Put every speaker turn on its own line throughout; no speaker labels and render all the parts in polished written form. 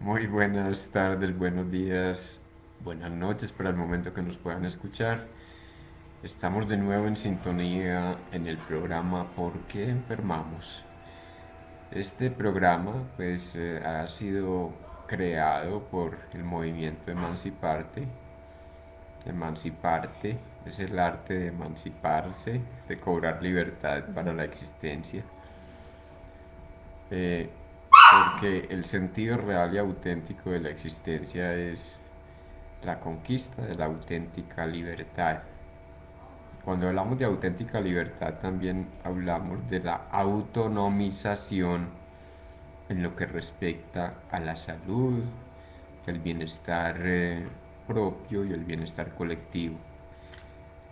Muy buenas tardes, buenos días, buenas noches para el momento que nos puedan escuchar. Estamos de nuevo en sintonía en el programa ¿Por qué enfermamos? Este programa ha sido creado por el movimiento Emanciparte. Emanciparte es el arte de emanciparse, de cobrar libertad para la existencia. Eh, Porque el sentido real y auténtico de la existencia es la conquista de la auténtica libertad. Cuando hablamos de auténtica libertad también hablamos de la autonomización en lo que respecta a la salud, el bienestar propio y el bienestar colectivo.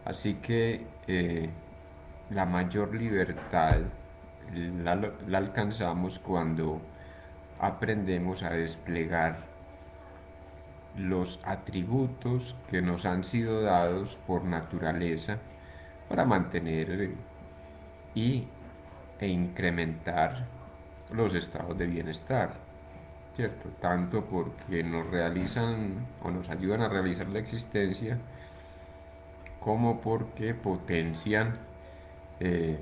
Así que la mayor libertad la alcanzamos cuando aprendemos a desplegar los atributos que nos han sido dados por naturaleza para mantener y, e incrementar los estados de bienestar, ¿cierto? Tanto porque nos realizan o nos ayudan a realizar la existencia, como porque potencian eh,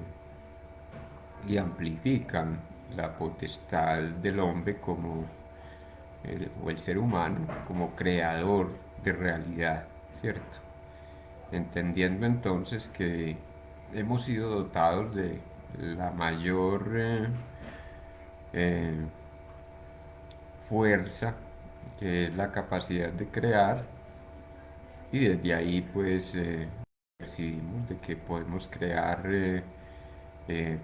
y amplifican la potestad del hombre o el ser humano como creador de realidad, ¿cierto? Entendiendo entonces que hemos sido dotados de la mayor eh, fuerza, que es la capacidad de crear, y desde ahí percibimos de que podemos crear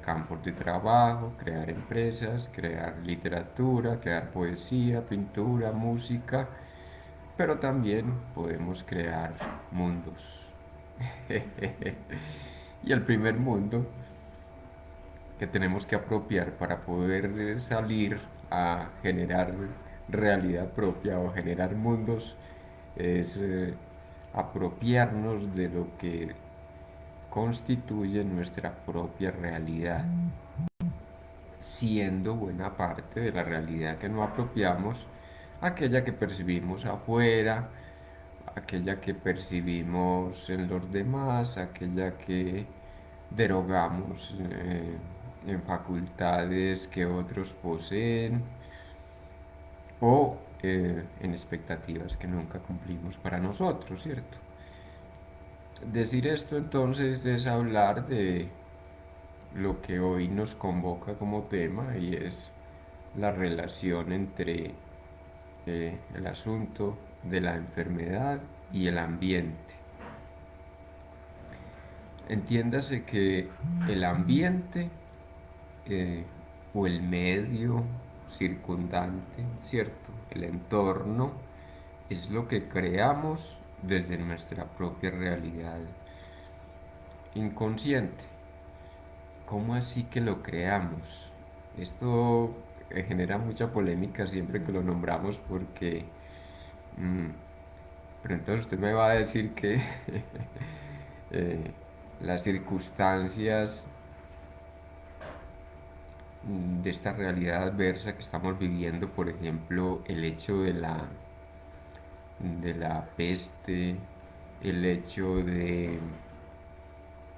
campos de trabajo, crear empresas, crear literatura, crear poesía, pintura, música, pero también podemos crear mundos. Y el primer mundo que tenemos que apropiar para poder salir a generar realidad propia o generar mundos es apropiarnos de lo que constituye nuestra propia realidad, siendo buena parte de la realidad que no apropiamos aquella que percibimos afuera, aquella que percibimos en los demás, aquella que derogamos en facultades que otros poseen o en expectativas que nunca cumplimos para nosotros, ¿cierto? Decir esto entonces es hablar de lo que hoy nos convoca como tema, y es la relación entre el asunto de la enfermedad y el ambiente. Entiéndase que el ambiente eh, o el medio circundante, ¿cierto? El entorno es lo que creamos desde nuestra propia realidad inconsciente. ¿Cómo así que lo creamos? Esto genera mucha polémica siempre que lo nombramos porque... mm, pero entonces usted me va a decir que eh, las circunstancias de esta realidad adversa que estamos viviendo, por ejemplo, el hecho de la peste, el hecho de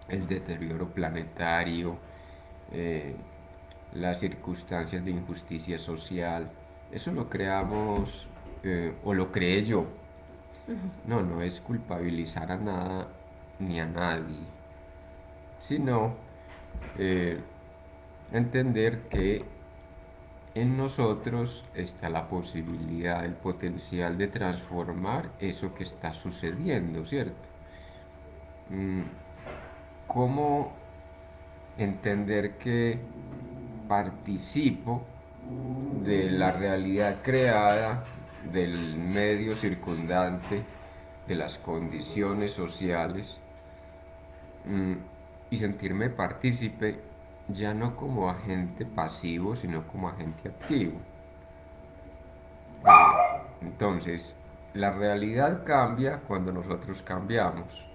el deterioro planetario, eh, las circunstancias de injusticia social, eso lo creamos o lo creé yo. No, no es culpabilizar a nada ni a nadie, sino eh, entender que en nosotros está la posibilidad, el potencial de transformar eso que está sucediendo, ¿cierto? Mm, ¿Cómo entender que participo de la realidad creada, del medio circundante, de las condiciones sociales, mm, y sentirme partícipe ya no como agente pasivo, sino como agente activo? Entonces, la realidad cambia cuando nosotros cambiamos.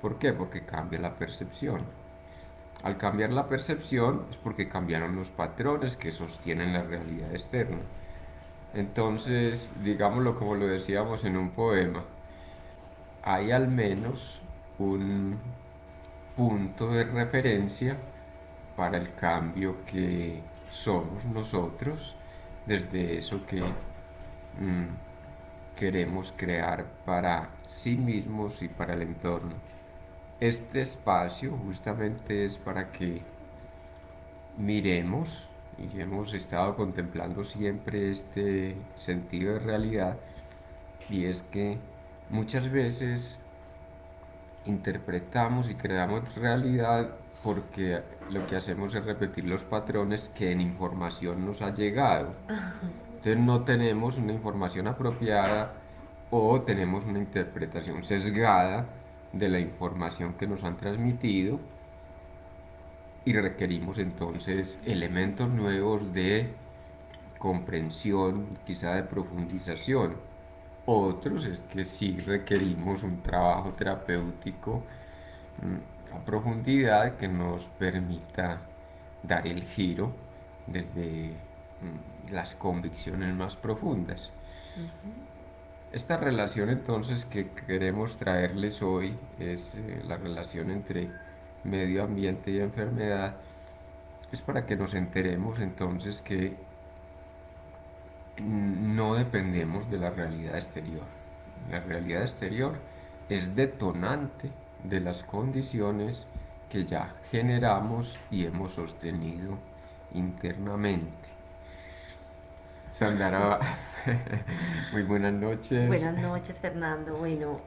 ¿Por qué? Porque cambia la percepción. Al cambiar la percepción es porque cambiaron los patrones que sostienen la realidad externa. Entonces, digámoslo como lo decíamos en un poema, hay al menos un punto de referencia para el cambio que somos nosotros desde eso que mm, queremos crear para sí mismos y para el entorno. Este espacio justamente es para que miremos, y hemos estado contemplando siempre este sentido de realidad, y es que muchas veces interpretamos y creamos realidad porque lo que hacemos es repetir los patrones que en información nos ha llegado. Entonces no tenemos una información apropiada o tenemos una interpretación sesgada de la información que nos han transmitido y requerimos entonces elementos nuevos de comprensión, quizá de profundización. Otros es que sí requerimos un trabajo terapéutico a profundidad que nos permita dar el giro desde las convicciones más profundas. Esta relación entonces que queremos traerles hoy es la relación entre medio ambiente y enfermedad. Es para que nos enteremos entonces que no dependemos de la realidad exterior. La realidad exterior es detonante de las condiciones que ya generamos y hemos sostenido internamente. Sandara, muy buenas noches.
Buenas noches, Fernando. Bueno,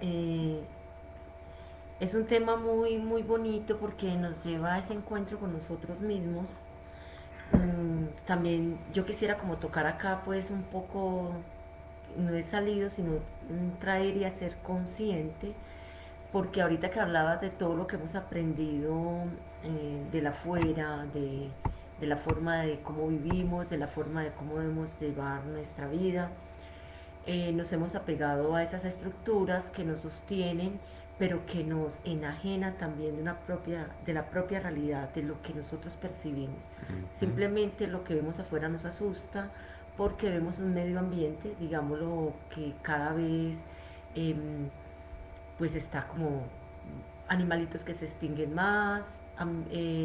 es un tema muy, muy bonito porque nos lleva a ese encuentro con nosotros mismos. También yo quisiera como tocar acá pues un poco, no he salido, sino traer y hacer consciente, porque ahorita que hablabas de todo lo que hemos aprendido de la afuera, de la forma de cómo vivimos, de la forma de cómo debemos llevar nuestra vida, nos hemos apegado a esas estructuras que nos sostienen, pero que nos enajenan también de la propia realidad, de lo que nosotros percibimos.
Ujú,
Simplemente lo que vemos afuera nos asusta porque vemos un medio ambiente, digámoslo, que cada vez pues está como animalitos que se extinguen más,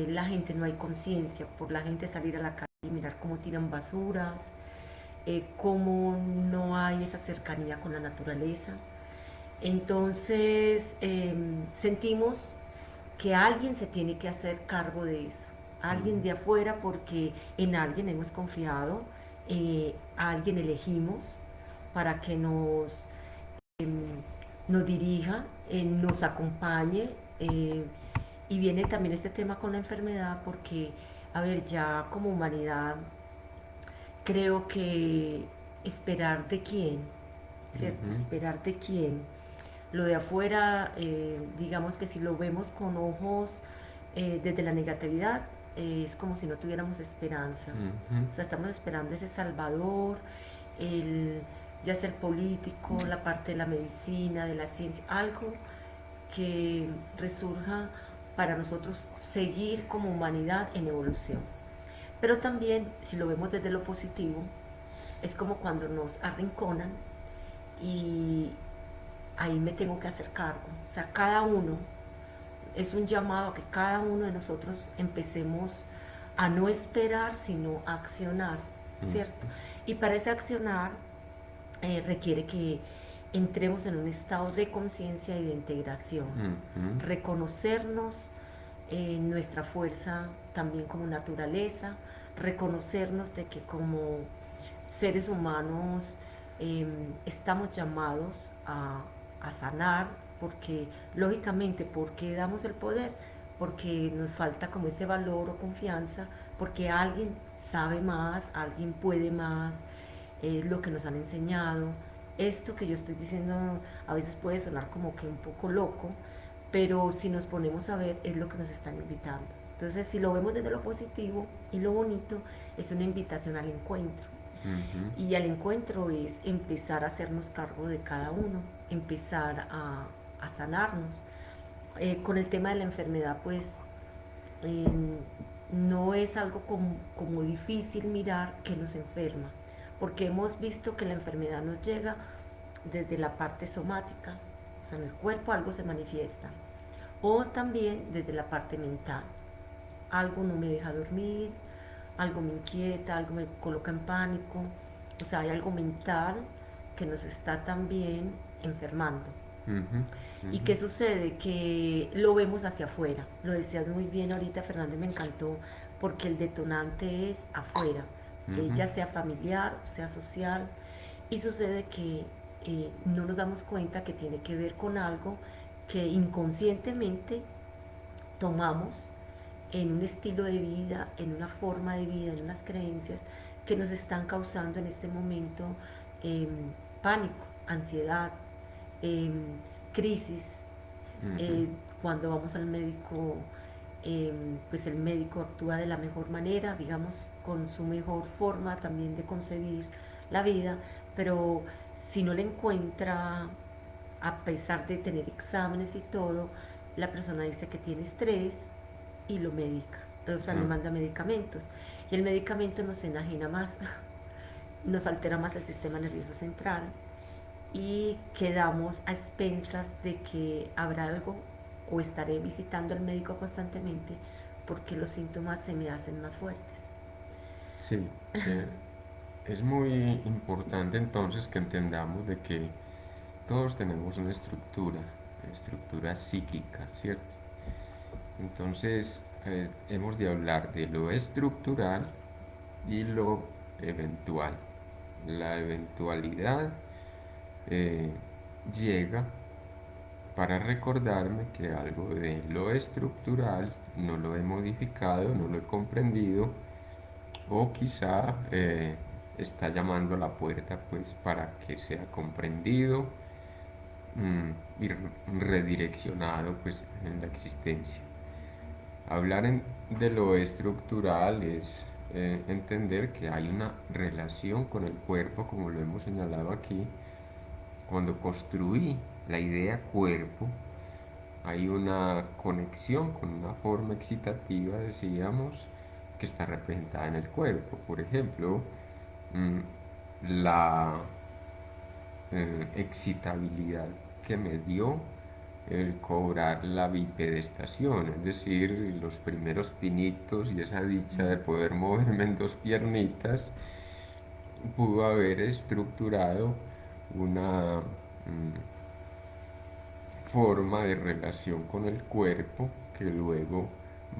la gente no hay conciencia por la gente salir a la calle y mirar cómo tiran basuras, cómo no hay esa cercanía con la naturaleza. Entonces sentimos que alguien se tiene que hacer cargo de eso, alguien de afuera, porque en alguien hemos confiado, a alguien elegimos para que nos dirija, nos acompañe. Y viene también este tema con la enfermedad porque, a ver, ya como humanidad creo que esperar de quién, ¿cierto?
ujú,
Esperar de quién. Lo de afuera, digamos que si lo vemos con ojos desde la negatividad, es como si no tuviéramos esperanza.
ujú,
O sea, estamos esperando ese salvador, el, ya ser político, la parte de la medicina, de la ciencia, algo que resurja para nosotros seguir como humanidad en evolución. Pero también, si lo vemos desde lo positivo, es como cuando nos arrinconan y ahí me tengo que hacer cargo. O sea, cada uno es un llamado a que cada uno de nosotros empecemos a no esperar, sino a accionar, ¿cierto?
ujú,
Y para ese accionar requiere que entremos en un estado de conciencia y de integración,
ujú,
reconocernos nuestra fuerza también como naturaleza, reconocernos de que como seres humanos eh, estamos llamados a sanar, porque lógicamente, ¿por qué damos el poder? Porque nos falta como ese valor o confianza, porque alguien sabe más, alguien puede más, es lo que nos han enseñado. Esto que yo estoy diciendo a veces puede sonar como que un poco loco, pero si nos ponemos a ver es lo que nos están invitando. Entonces, si lo vemos desde lo positivo y lo bonito, es una invitación al encuentro.
ujú,
Y al encuentro es empezar a hacernos cargo de cada uno, empezar a sanarnos. Con el tema de la enfermedad, pues no es algo como difícil mirar que nos enferma, porque hemos visto que la enfermedad nos llega desde la parte somática, o sea, en el cuerpo algo se manifiesta, o también desde la parte mental. Algo no me deja dormir, algo me inquieta, algo me coloca en pánico, o sea, hay algo mental que nos está también enfermando.
Ujú,
¿Y
ujú,
qué sucede? Que lo vemos hacia afuera. Lo decías muy bien ahorita, Fernando, me encantó, porque el detonante es afuera,
ujú.
ya sea familiar, sea social, y sucede que no nos damos cuenta que tiene que ver con algo que inconscientemente tomamos en un estilo de vida, en una forma de vida, en unas creencias que nos están causando en este momento eh, pánico, ansiedad, eh, crisis.
Ujú.
Eh, Cuando vamos al médico, eh, pues el médico actúa de la mejor manera, digamos, con su mejor forma también de concebir la vida, pero si no le encuentra, a pesar de tener exámenes y todo, la persona dice que tiene estrés y lo medica, o sea, le
Ah,
manda medicamentos. Y el medicamento nos enajena más, nos altera más el sistema nervioso central y quedamos a expensas de que habrá algo o estaré visitando al médico constantemente porque los síntomas se me hacen más fuertes.
sí, es muy importante entonces que entendamos de que todos tenemos una estructura psíquica, ¿cierto? Entonces, hemos de hablar de lo estructural y lo eventual. La eventualidad eh, llega para recordarme que algo de lo estructural no lo he modificado, no lo he comprendido, o quizá está llamando a la puerta pues para que sea comprendido, y redireccionado pues en la existencia. Hablar de lo estructural es entender que hay una relación con el cuerpo, como lo hemos señalado aquí. Cuando construí la idea cuerpo, hay una conexión con una forma excitativa, decíamos, que está representada en el cuerpo. Por ejemplo, mm, la excitabilidad que me dio el cobrar la bipedestación, es decir, los primeros pinitos y esa dicha de poder moverme en dos piernitas, pudo haber estructurado una forma de relación con el cuerpo que luego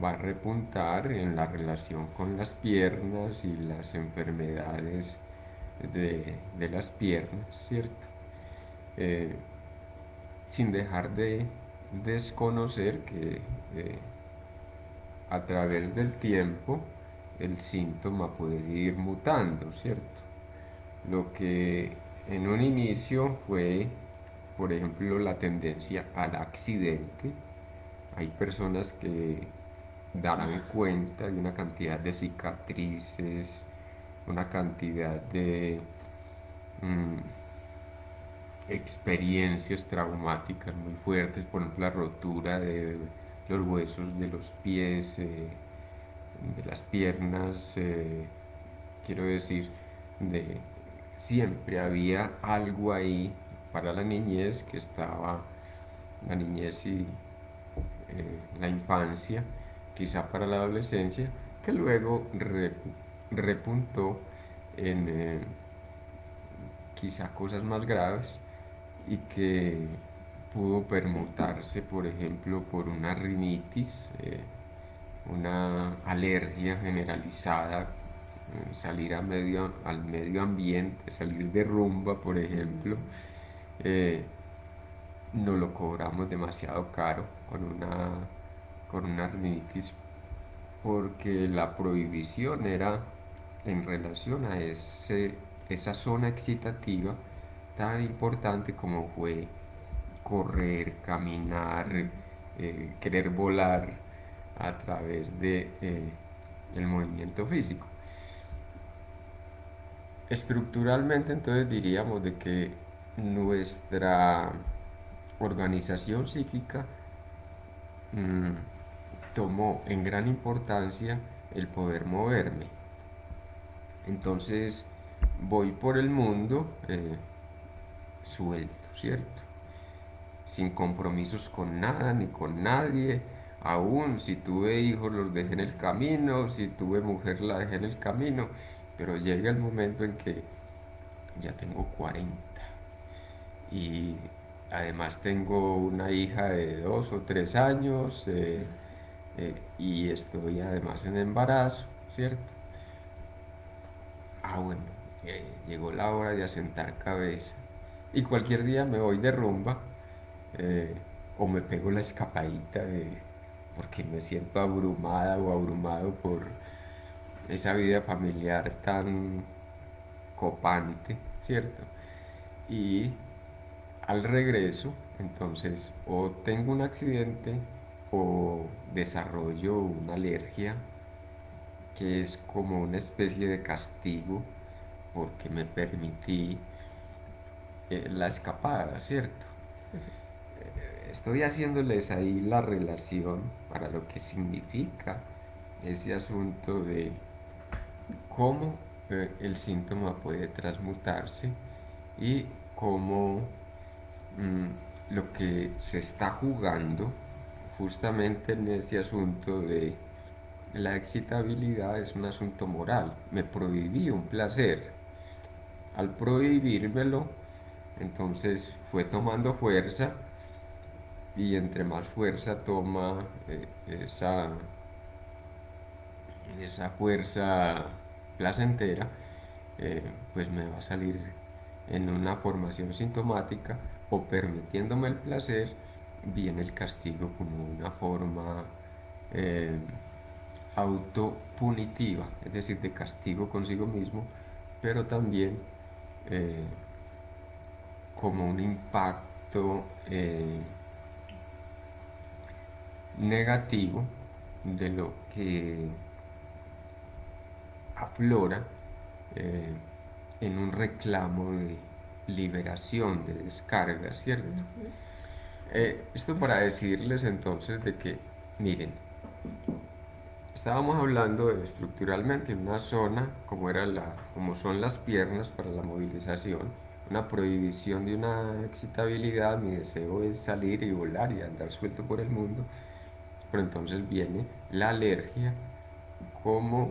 va a repuntar en la relación con las piernas y las enfermedades de las piernas, ¿cierto? Eh, Sin dejar de desconocer que a través del tiempo el síntoma puede ir mutando, ¿cierto? Lo que en un inicio fue, por ejemplo, la tendencia al accidente. Hay personas que darán cuenta de una cantidad de cicatrices, una cantidad de mm, experiencias traumáticas muy fuertes, por ejemplo, la rotura de los huesos de los pies, de las piernas, quiero decir, de siempre había algo ahí para la niñez que estaba, la niñez y la infancia, quizá para la adolescencia, que luego repuntó en quizá cosas más graves y que pudo permutarse, por ejemplo, por una rinitis, una alergia generalizada, salir al medio ambiente, salir de rumba, por ejemplo, eh, no lo cobramos demasiado caro con una rinitis porque la prohibición era en relación a esa zona excitativa tan importante como fue correr, caminar, querer volar a través de, el movimiento físico. Estructuralmente, entonces diríamos de que nuestra organización psíquica mm, tomó en gran importancia el poder moverme. Entonces, voy por el mundo suelto, ¿cierto? Sin compromisos con nada ni con nadie. Aún si tuve hijos los dejé en el camino, si tuve mujer la dejé en el camino, pero llega el momento en que ya tengo 40 y además tengo una hija de 2 o 3 años y estoy además en embarazo, ¿cierto? Bueno, llegó la hora de asentar cabeza y cualquier día me voy de rumba eh, o me pego la escapadita porque me siento abrumada o abrumado por esa vida familiar tan copante, ¿cierto? Y al regreso, entonces, o tengo un accidente o desarrollo una alergia que es como una especie de castigo porque me permití la escapada, ¿cierto? Estoy haciéndoles ahí la relación para lo que significa ese asunto de cómo el síntoma puede transmutarse y cómo lo que se está jugando justamente en ese asunto de la excitabilidad es un asunto moral. Me prohibí un placer. Al prohibírmelo, entonces fue tomando fuerza y entre más fuerza toma esa fuerza placentera, pues me va a salir en una formación sintomática o permitiéndome el placer, viene el castigo como una forma eh, autopunitiva, es decir, de castigo consigo mismo, pero también eh, como un impacto negativo de lo que aflora eh, en un reclamo de liberación, de descarga, ¿cierto?
Ujú.
Esto para decirles entonces de que, miren, estábamos hablando de estructuralmente una zona como son las piernas para la movilización, una prohibición de una excitabilidad, mi deseo es salir y volar y andar suelto por el mundo, pero entonces viene la alergia como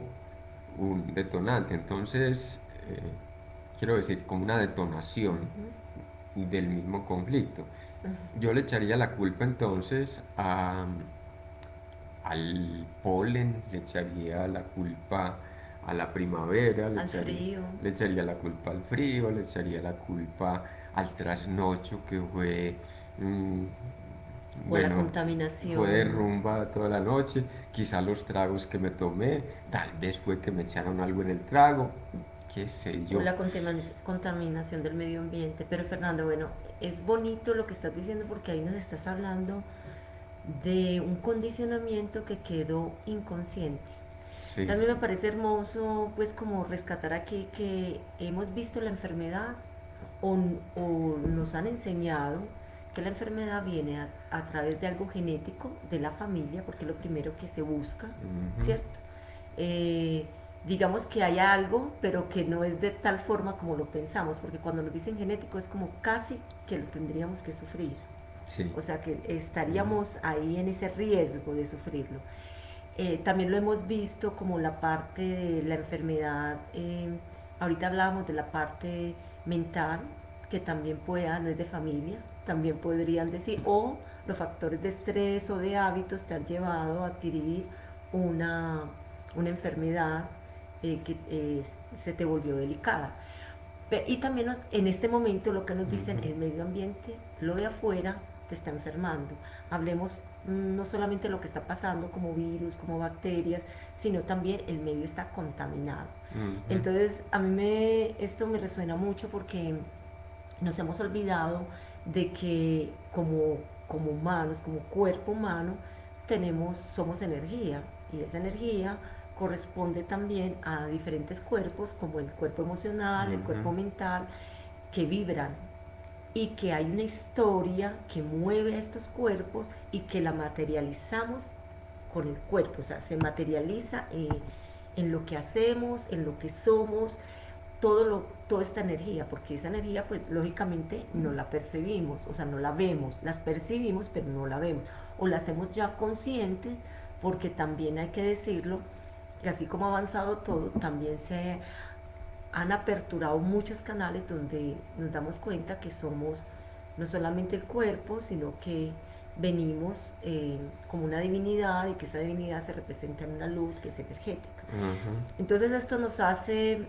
un detonante. Entonces, quiero decir, como una detonación
Ujú.
del mismo conflicto.
Ujú.
Yo le echaría la culpa entonces al polen, le echaría la culpa a la primavera,
Al frío.
le echaría la culpa al frío, le echaría la culpa al trasnocho que fue, mm,
O la
bueno, fue de
contaminación.
rumba toda la noche, quizá los tragos que me tomé, tal vez fue que me echaron algo en el trago, qué sé
O
yo.
la contaminación del medio ambiente. Pero Fernando, bueno, es bonito lo que estás diciendo porque ahí nos estás hablando de un condicionamiento que quedó inconsciente.
Sí.
También me parece hermoso, pues, como rescatar aquí que hemos visto la enfermedad o nos han enseñado que la enfermedad viene a través de algo genético de la familia, porque es lo primero que se busca,
Ujú.
¿cierto? Eh, digamos que hay algo, pero que no es de tal forma como lo pensamos, porque cuando nos dicen genético es como casi que lo tendríamos que sufrir.
Sí.
O sea que
Ujú.
estaríamos ahí en ese riesgo de sufrirlo. También lo hemos visto como la parte de la enfermedad, ahorita hablábamos de la parte mental, que también pueda, no es de familia, también podrían decir, o los factores de estrés o de hábitos te han llevado a adquirir una, una enfermedad que se te volvió delicada. Y también en este momento lo que nos dicen,
Ujú.
el medio ambiente, lo de afuera, te está enfermando. Hablemos no solamente de lo que está pasando como virus, como bacterias, sino también el medio está contaminado.
Ujú.
Entonces, esto me resuena mucho porque nos hemos olvidado de que como humanos, como cuerpo humano, somos energía y esa energía corresponde también a diferentes cuerpos como el cuerpo emocional, el
Ujú.
cuerpo mental, que vibran y que hay una historia que mueve a estos cuerpos y que la materializamos con el cuerpo, o sea, se materializa en lo que hacemos, en lo que somos, toda esta energía, porque esa energía pues lógicamente no la percibimos, o sea, no la vemos, las percibimos pero no la vemos, o la hacemos ya conscientes, porque también hay que decirlo, que así como ha avanzado todo, también se han aperturado muchos canales donde nos damos cuenta que somos no solamente el cuerpo, sino que venimos como una divinidad y que esa divinidad se representa en una luz que es energética.
Ajá.
Entonces esto nos hace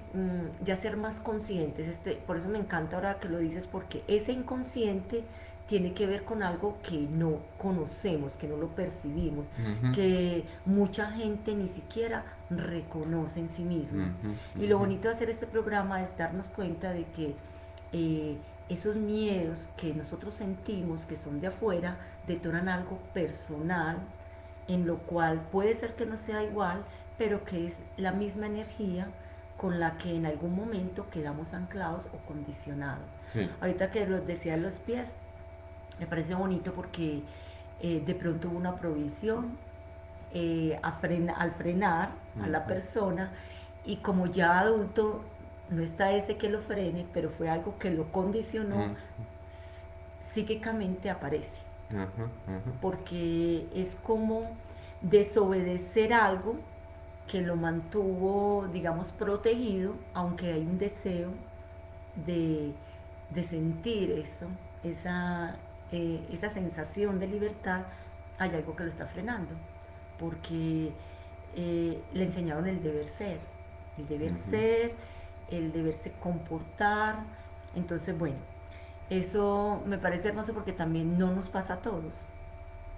ya ser más conscientes. Por eso me encanta ahora que lo dices, porque ese inconsciente tiene que ver con algo que no conocemos, que no lo percibimos,
Ujú,
que mucha gente ni siquiera reconoce en sí misma.
ujú,
Y lo
ujú,
bonito de hacer este programa es darnos cuenta de que eh, esos miedos que nosotros sentimos, que son de afuera, detonan algo personal, en lo cual puede ser que no sea igual, pero que es la misma energía con la que en algún momento quedamos anclados o condicionados.
sí.
Ahorita que los decía los pies, me parece bonito porque de pronto hubo una provisión al frenar a la
Ujú,
persona, y como ya adulto no está ese que lo frene, pero fue algo que lo condicionó,
ujú,
psíquicamente aparece,
ajá, ajá.
porque es como desobedecer algo que lo mantuvo, digamos, protegido, aunque hay un deseo de, de sentir eso, esa sensación de libertad, hay algo que lo está frenando, porque le enseñaron el deber
Ujú.
ser, el deberse comportar. Entonces, bueno, eso me parece hermoso porque también no nos pasa a todos.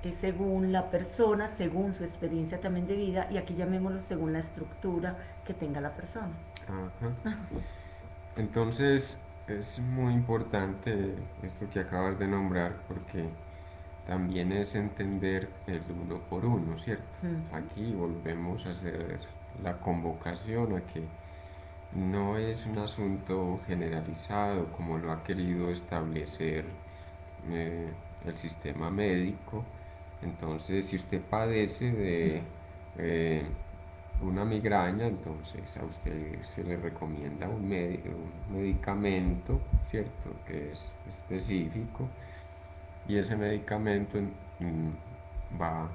Es según la persona, según su experiencia también de vida, y aquí llamémoslo según la estructura que tenga la persona.
Ajá. Entonces, es muy importante esto que acabas de nombrar porque también es entender el uno por uno, ¿cierto?
Ujú.
Aquí volvemos a hacer la convocación a que no es un asunto generalizado como lo ha querido establecer eh, el sistema médico. Entonces, si usted padece de eh, una migraña, entonces a usted se le recomienda un medicamento, ¿cierto? Que es específico y ese medicamento va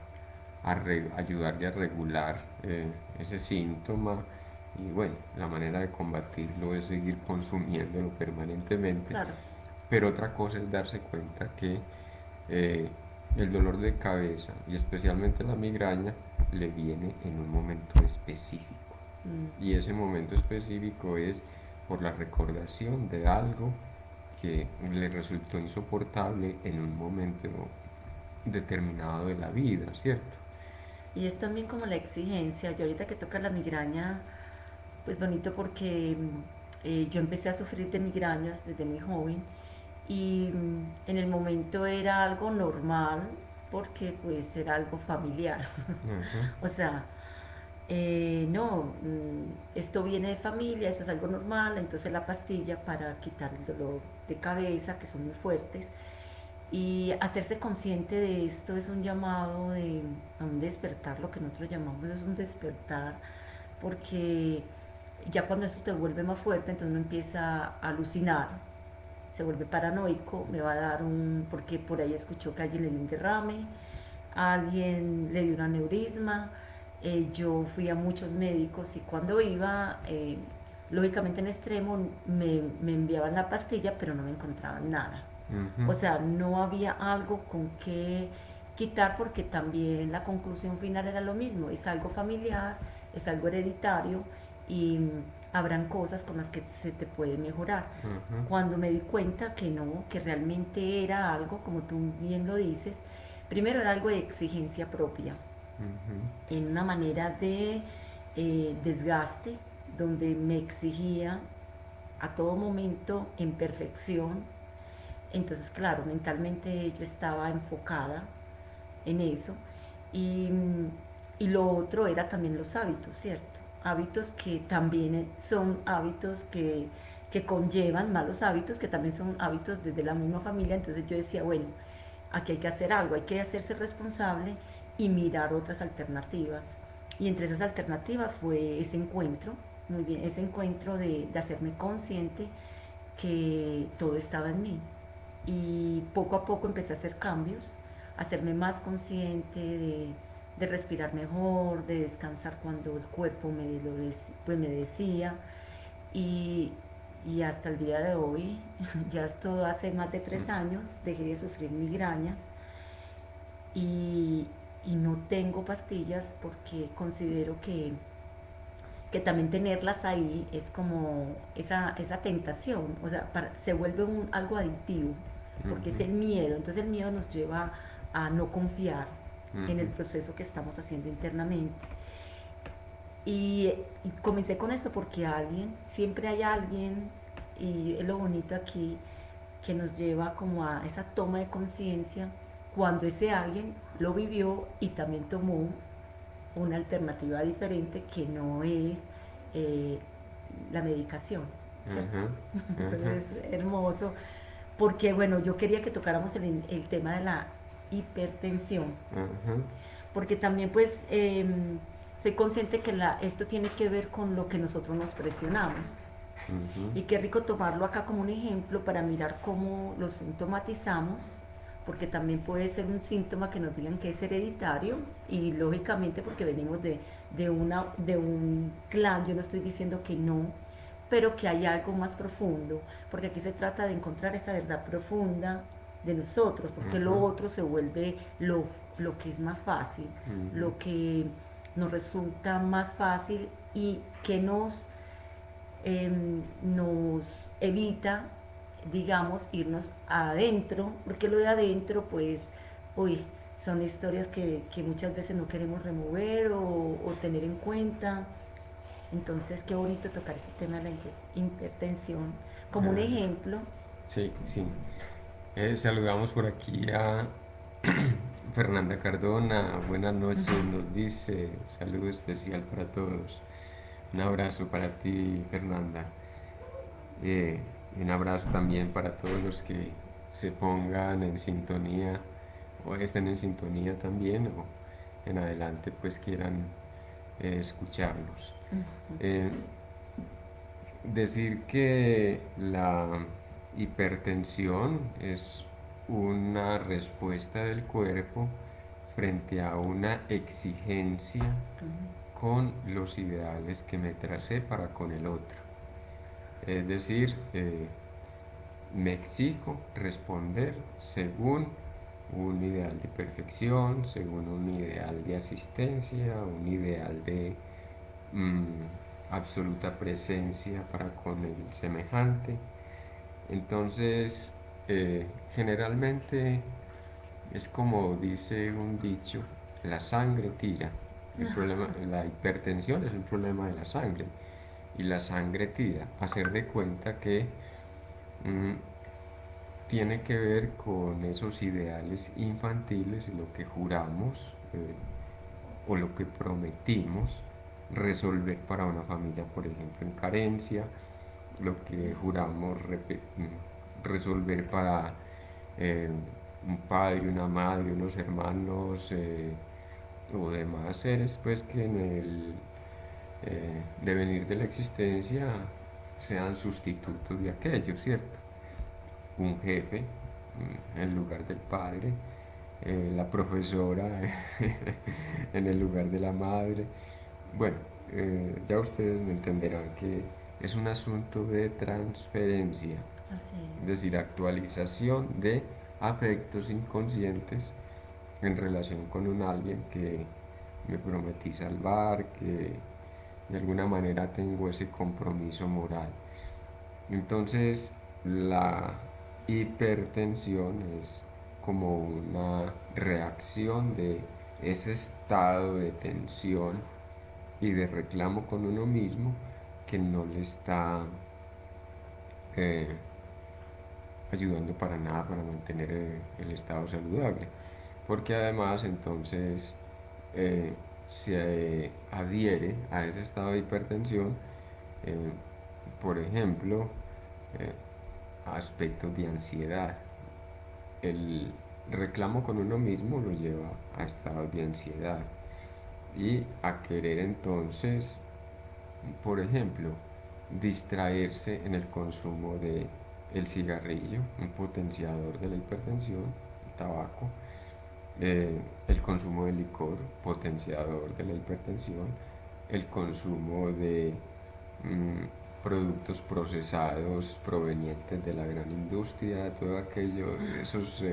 a ayudarle a regular ese síntoma y bueno, la manera de combatirlo es seguir consumiéndolo permanentemente,
Claro.
pero otra cosa es darse cuenta que eh, el dolor de cabeza y especialmente la migraña le viene en un momento específico.
Mm.
Y ese momento específico es por la recordación de algo que le resultó insoportable en un momento determinado de la vida, ¿cierto?
Y es también como la exigencia. Yo ahorita que toca la migraña, pues bonito porque yo empecé a sufrir de migrañas desde muy joven, y en el momento era algo normal porque pues era algo familiar.
Ajá,
O sea, no, esto viene de familia, eso es algo normal, entonces la pastilla para quitar el dolor de cabeza, que son muy fuertes, y hacerse consciente de esto es un llamado a un despertar, lo que nosotros llamamos es un despertar, porque ya cuando eso te vuelve más fuerte, entonces uno empieza a alucinar, se vuelve paranoico, me va a dar porque por ahí escuchó que alguien le dio un derrame, a alguien le dio un aneurisma. Yo fui a muchos médicos y cuando iba, lógicamente en extremo, me enviaban la pastilla, pero no me encontraban nada.
ujú,
O sea, no había algo con que quitar, porque también la conclusión final era lo mismo, es algo familiar, es algo hereditario, y habrán cosas con las que se te puede mejorar.
ajá,
Cuando me di cuenta que no, que realmente era algo, como tú bien lo dices, primero era algo de exigencia propia,
ujú,
en una manera de desgaste, donde me exigía a todo momento en perfección. Entonces, claro, mentalmente yo estaba enfocada en eso. Y, y lo otro era también los hábitos, ¿cierto? Hábitos que también son hábitos que conllevan malos hábitos, que también son hábitos desde la misma familia. Entonces yo decía, bueno, aquí hay que hacer algo, hay que hacerse responsable y mirar otras alternativas. Y entre esas alternativas fue ese encuentro muy bien, ese encuentro de hacerme consciente que todo estaba en mí. Y poco a poco empecé a hacer cambios, a hacerme más consciente de respirar mejor, de descansar cuando el cuerpo pues me decía. Y, y hasta el día de hoy, ya esto hace más de
Mm,
3 años, dejé de sufrir migrañas y, y no tengo pastillas porque considero que también tenerlas ahí es como esa tentación, o sea, se vuelve algo adictivo, porque es
ujú,
el miedo, entonces el miedo nos lleva a no confiar en el
ujú,
proceso que estamos haciendo internamente. Y comencé con esto porque siempre hay alguien, y es lo bonito aquí, que nos lleva como a esa toma de conciencia cuando ese alguien lo vivió y también tomó una alternativa diferente que no es eh, la medicación, ¿cierto?
ujú, ujú,
Entonces es hermoso porque, bueno, yo quería que tocáramos el tema de la hipertensión,
ujú,
porque también pues soy consciente que esto tiene que ver con lo que nosotros nos presionamos.
ujú,
Y qué rico tomarlo acá como un ejemplo para mirar cómo lo sintomatizamos, porque también puede ser un síntoma que nos digan que es hereditario y lógicamente porque venimos de un clan, yo no estoy diciendo que no, pero que hay algo más profundo, porque aquí se trata de encontrar esa verdad profunda de nosotros, porque lo
ujú,
otro se vuelve lo que es más fácil,
ujú,
lo que nos resulta más fácil y que nos evita, digamos, irnos adentro, porque lo de adentro, pues, uy, son historias que muchas veces no queremos remover o tener en cuenta. Entonces, qué bonito tocar este tema de la hipertensión como un
ah,
ejemplo.
sí, sí. Saludamos por aquí a Fernanda Cardona. Buenas noches, nos dice. Saludo especial para todos. Un abrazo para ti, Fernanda. Un abrazo también para todos los que se pongan en sintonía o estén en sintonía también o en adelante pues quieran escucharnos. Eh, Decir que la hipertensión es una respuesta del cuerpo frente a una exigencia con los ideales que me tracé para con el otro. Es decir, me exijo responder según un ideal de perfección, según un ideal de asistencia, un ideal de mm, absoluta presencia para con el semejante. Entonces, generalmente es como dice un dicho, la sangre tira. El problema, la hipertensión es un problema de la sangre y la sangre tira. Hacer de cuenta que mm, tiene que ver con esos ideales infantiles, lo que juramos o lo que prometimos resolver para una familia, por ejemplo, en carencia, lo que juramos resolver para eh, un padre, una madre, unos hermanos o demás seres, pues que en el devenir de la existencia sean sustitutos de aquello, ¿cierto? Un jefe en lugar del padre, la profesora en el lugar de la madre. Bueno, ya ustedes me entenderán que es un asunto de transferencia,
Así
es
es.
decir, actualización de afectos inconscientes en relación con un alguien que me prometí salvar, que de alguna manera tengo ese compromiso moral. Entonces, la hipertensión es como una reacción de ese estado de tensión y de reclamo con uno mismo que no le está eh, ayudando para nada para mantener el estado saludable. Porque además entonces se adhiere a ese estado de hipertensión, eh, por ejemplo, eh, aspectos de ansiedad. El reclamo con uno mismo lo lleva a estados de ansiedad y a querer entonces Por ejemplo, distraerse en el consumo de el cigarrillo, un potenciador de la hipertensión, el tabaco, el consumo de licor, potenciador de la hipertensión, el consumo de productos procesados provenientes de la gran industria, todo aquello, esos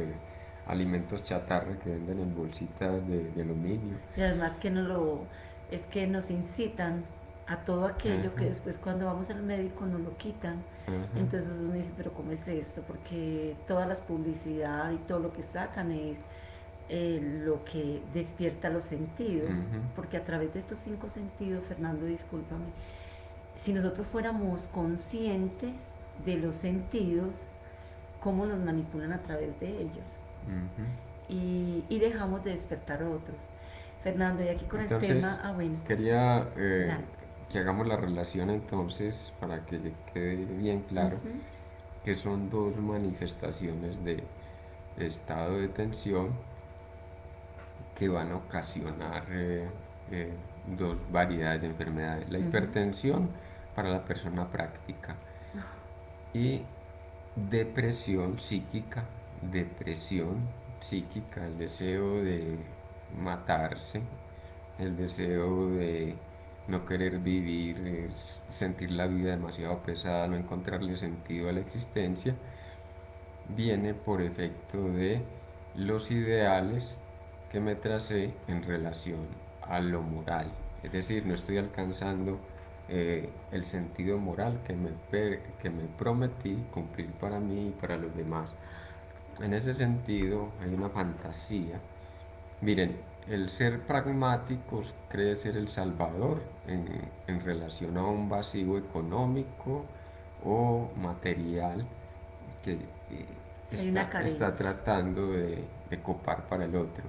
alimentos chatarra que venden en bolsitas de aluminio.
Y además que no lo, es que nos incitan a todo aquello
Ajá,
que después cuando vamos al médico nos lo quitan.
ajá,
Entonces uno dice, pero ¿cómo es esto? Porque todas las publicidad y todo lo que sacan es lo que despierta los sentidos.
ujú,
Porque a través de estos cinco sentidos, Fernando, discúlpame, si nosotros fuéramos conscientes de los sentidos, cómo nos manipulan a través de ellos
ujú.
y dejamos de despertar otros. Fernando, y aquí con el tema,
Entonces,
bueno,
quería
dale.
que hagamos la relación entonces para que quede bien claro
Ujú,
que son dos manifestaciones de estado de tensión que van a ocasionar eh, dos variedades de enfermedades. La
ujú.
hipertensión para la persona práctica y depresión psíquica, el deseo de matarse, el deseo de no querer vivir, sentir la vida demasiado pesada, no encontrarle sentido a la existencia, viene por efecto de los ideales que me tracé en relación a lo moral. Es decir, no estoy alcanzando el sentido moral que me prometí cumplir para mí y para los demás. En ese sentido, hay una fantasía. Miren, el ser pragmáticos cree ser el salvador en relación a un vacío económico o material que
Si hay una
está
carencia.
tratando de copar para el otro.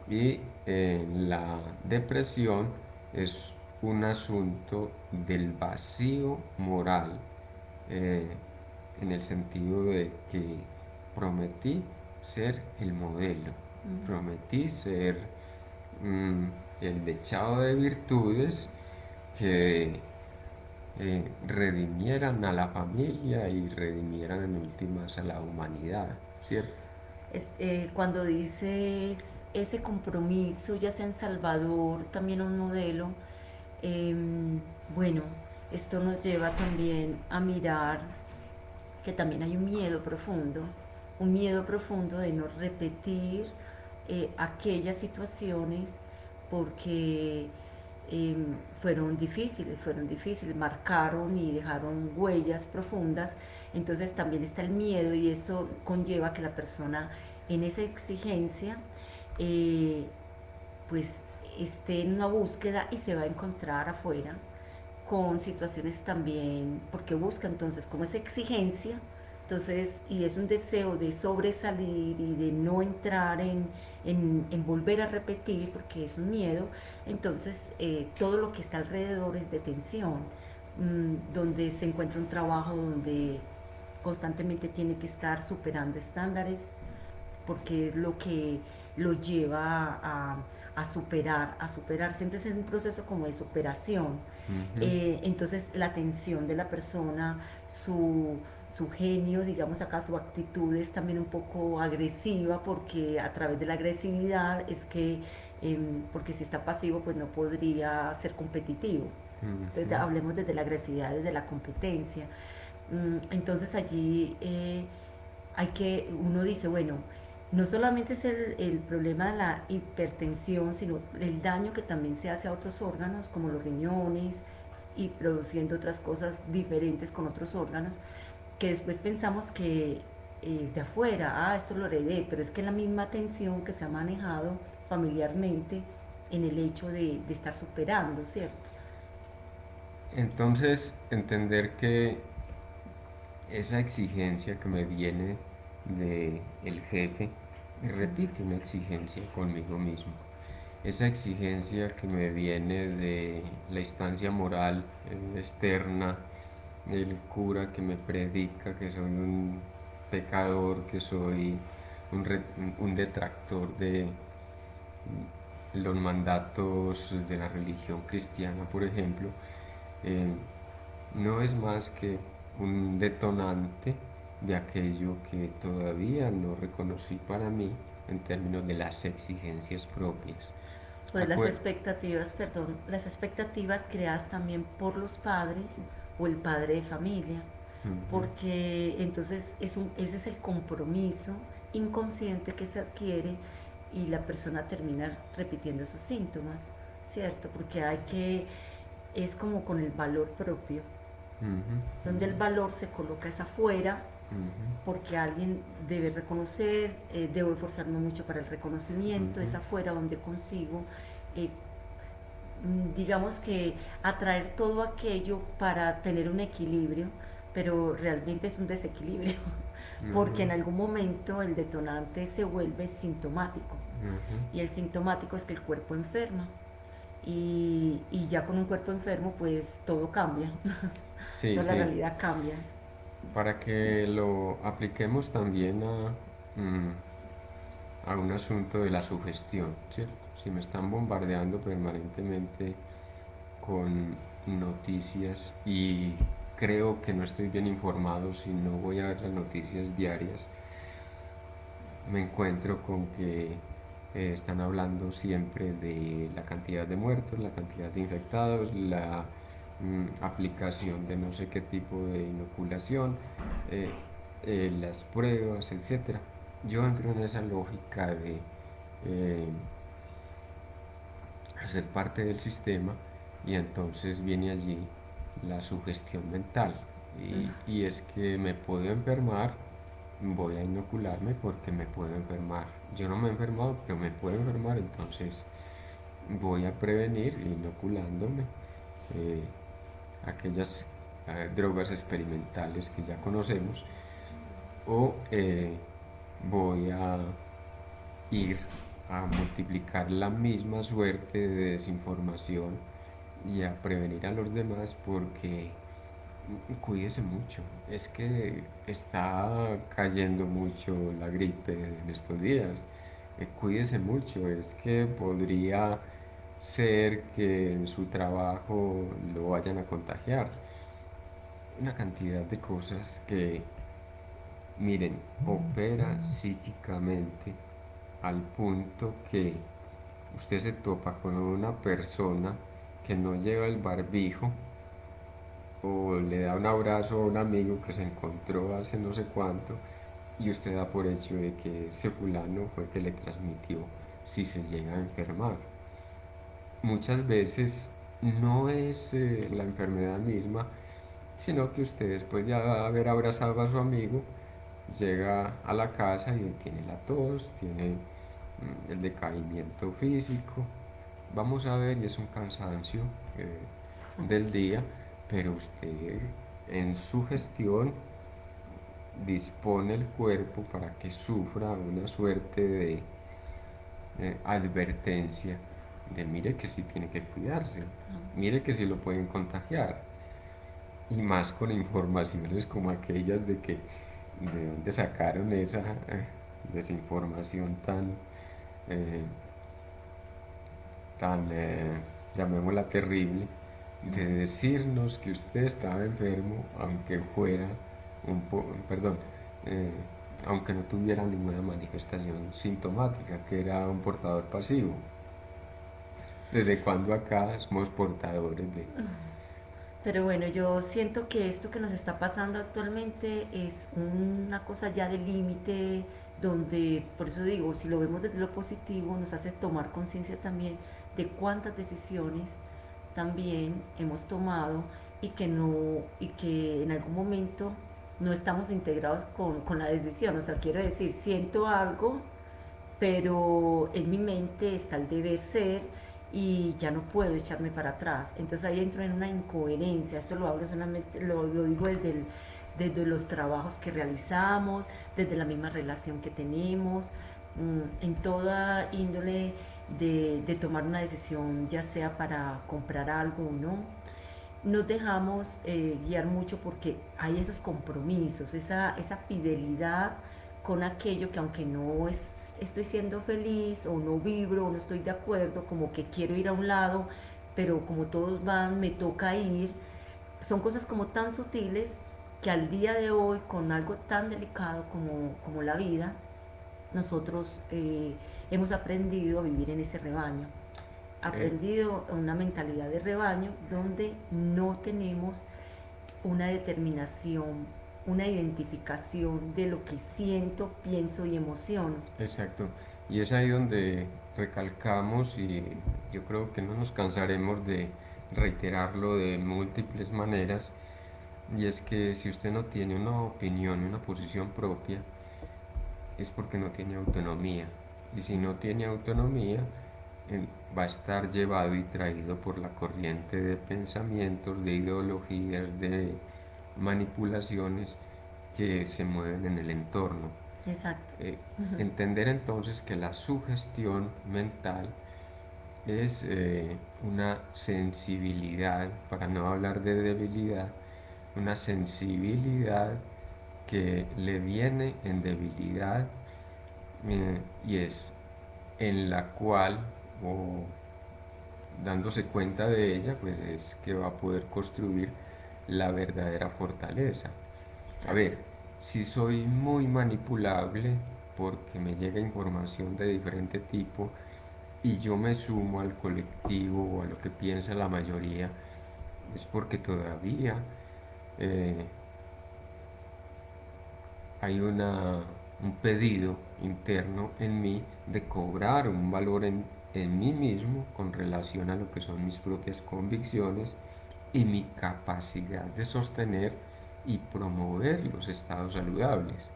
Y la depresión es un asunto del vacío moral, eh, en el sentido de que prometí ser el modelo, prometí ser mm, el dechado de virtudes que redimieran a la familia y redimieran en últimas a la humanidad, ¿cierto?
Cuando dices ese compromiso, ya sea en Salvador, también un modelo, bueno, esto nos lleva también a mirar que también hay un miedo profundo de no repetir aquellas situaciones porque eh, fueron difíciles, marcaron y dejaron huellas profundas. Entonces también está el miedo y eso conlleva que la persona en esa exigencia eh, pues esté en una búsqueda y se va a encontrar afuera con situaciones también, porque busca entonces como esa exigencia, entonces, y es un deseo de sobresalir y de no entrar en volver a repetir, porque es un miedo, entonces todo lo que está alrededor es de tensión, donde se encuentra un trabajo donde constantemente tiene que estar superando estándares, porque es lo que lo lleva a superar, siempre es un proceso como de superación.
Ujú,
Entonces la atención de la persona, su, su genio, digamos acá, su actitud es también un poco agresiva porque a través de la agresividad es que, porque si está pasivo pues no podría ser competitivo. Entonces
ujú.
hablemos desde la agresividad, desde la competencia. Entonces allí hay que, uno dice, bueno, no solamente es el problema de la hipertensión, sino el daño que también se hace a otros órganos, como los riñones, y produciendo otras cosas diferentes con otros órganos, que después pensamos que de afuera, esto lo heredé, pero es que la misma tensión que se ha manejado familiarmente en el hecho de estar superando, ¿cierto?
Entonces, entender que esa exigencia que me viene de el jefe, y repite una exigencia conmigo mismo, esa exigencia que me viene de la instancia moral externa, el cura que me predica que soy un pecador, que soy un detractor de los mandatos de la religión cristiana, por ejemplo, eh, no es más que un detonante de aquello que todavía no reconocí para mí en términos de las exigencias propias.
Pues las
Acuer-
expectativas, perdón, las expectativas creadas también por los padres o el padre de familia,
Ujú,
porque entonces ese es el compromiso inconsciente que se adquiere y la persona termina repitiendo esos síntomas, ¿cierto? Porque es como con el valor propio,
ujú,
donde el valor se coloca es afuera,
ujú,
porque alguien debe reconocer, debo esforzarme mucho para el reconocimiento,
ujú,
es afuera donde consigo eh, digamos que atraer todo aquello para tener un equilibrio, pero realmente es un desequilibrio, porque
ujú,
en algún momento el detonante se vuelve sintomático
ujú.
y el sintomático es que el cuerpo enferma y ya con un cuerpo enfermo pues todo cambia,
Sí,
toda la
sí.
realidad cambia.
Para que lo apliquemos también mm, a un asunto de la sugestión, ¿cierto? Si me están bombardeando permanentemente con noticias y creo que no estoy bien informado si no voy a ver las noticias diarias, me encuentro con que están hablando siempre de la cantidad de muertos, la cantidad de infectados, la aplicación de no sé qué tipo de inoculación, eh, las pruebas, etcétera. Yo entro en esa lógica de eh, hacer parte del sistema y entonces viene allí la sugestión mental y es que me puedo enfermar, voy a inocularme porque me puedo enfermar. Yo no me he enfermado, pero me puedo enfermar, entonces voy a prevenir inoculándome eh, aquellas drogas experimentales que ya conocemos o voy a ir a multiplicar la misma suerte de desinformación y a prevenir a los demás porque cuídese mucho. Es que está cayendo mucho la gripe en estos días. Cuídese mucho. Es que podría ser que en su trabajo lo vayan a contagiar. Una cantidad de cosas que, miren, opera psíquicamente al punto que usted se topa con una persona que no lleva el barbijo o le da un abrazo a un amigo que se encontró hace no sé cuánto y usted da por hecho de que ese fulano fue que le transmitió si se llega a enfermar. Muchas veces no es la enfermedad misma, sino que usted después de haber abrazado a su amigo, llega a la casa y tiene la tos, tiene el decaimiento físico. Vamos a ver, y es un cansancio del día, pero usted en su gestión dispone el cuerpo para que sufra una suerte de advertencia de mire que sí tiene que cuidarse, mire que sí lo pueden contagiar. Y más con informaciones como aquellas de que de dónde sacaron esa desinformación eh, tan llamémosla terrible, de decirnos que usted estaba enfermo, aunque fuera perdón, eh, aunque no tuviera ninguna manifestación sintomática, que era un portador pasivo. ¿Desde cuando acá somos portadores de...
Pero bueno, yo siento que esto que nos está pasando actualmente es una cosa ya de límite, donde, por eso digo, si lo vemos desde lo positivo, nos hace tomar conciencia también de cuántas decisiones también hemos tomado y que no, y que en algún momento no estamos integrados con la decisión. O sea, quiero decir, siento algo, pero en mi mente está el deber ser y ya no puedo echarme para atrás. Entonces ahí entro en una incoherencia. Esto lo hablo solamente, lo digo desde los trabajos que realizamos, desde la misma relación que tenemos, en toda índole de tomar una decisión, ya sea para comprar algo o no. Nos dejamos guiar mucho porque hay esos compromisos, esa fidelidad con aquello que aunque no estoy siendo feliz o no vibro o no estoy de acuerdo, como que quiero ir a un lado, pero como todos van, me toca ir. son cosas como tan sutiles que al día de hoy, con algo tan delicado como la vida, nosotros hemos aprendido a vivir en ese rebaño,
Eh,
aprendido una mentalidad de rebaño donde no tenemos una determinación, una identificación de lo que siento, pienso y emociono.
exacto. Y es ahí donde recalcamos y yo creo que no nos cansaremos de reiterarlo de múltiples maneras, y es que si usted no tiene una opinión, una posición propia, es porque no tiene autonomía. Y si no tiene autonomía, va a estar llevado y traído por la corriente de pensamientos, de ideologías, de manipulaciones que se mueven en el entorno.
Exacto.
Eh, Entender entonces que la sugestión mental es una sensibilidad, para no hablar de debilidad, una sensibilidad que le viene en debilidad, y es en la cual, o dándose cuenta de ella, pues es que va a poder construir la verdadera fortaleza. A
Exacto.
ver, si soy muy manipulable porque me llega información de diferente tipo y yo me sumo al colectivo o a lo que piensa la mayoría, es porque todavía eh, hay un pedido interno en mí de cobrar un valor en mí mismo con relación a lo que son mis propias convicciones y mi capacidad de sostener y promover los estados saludables.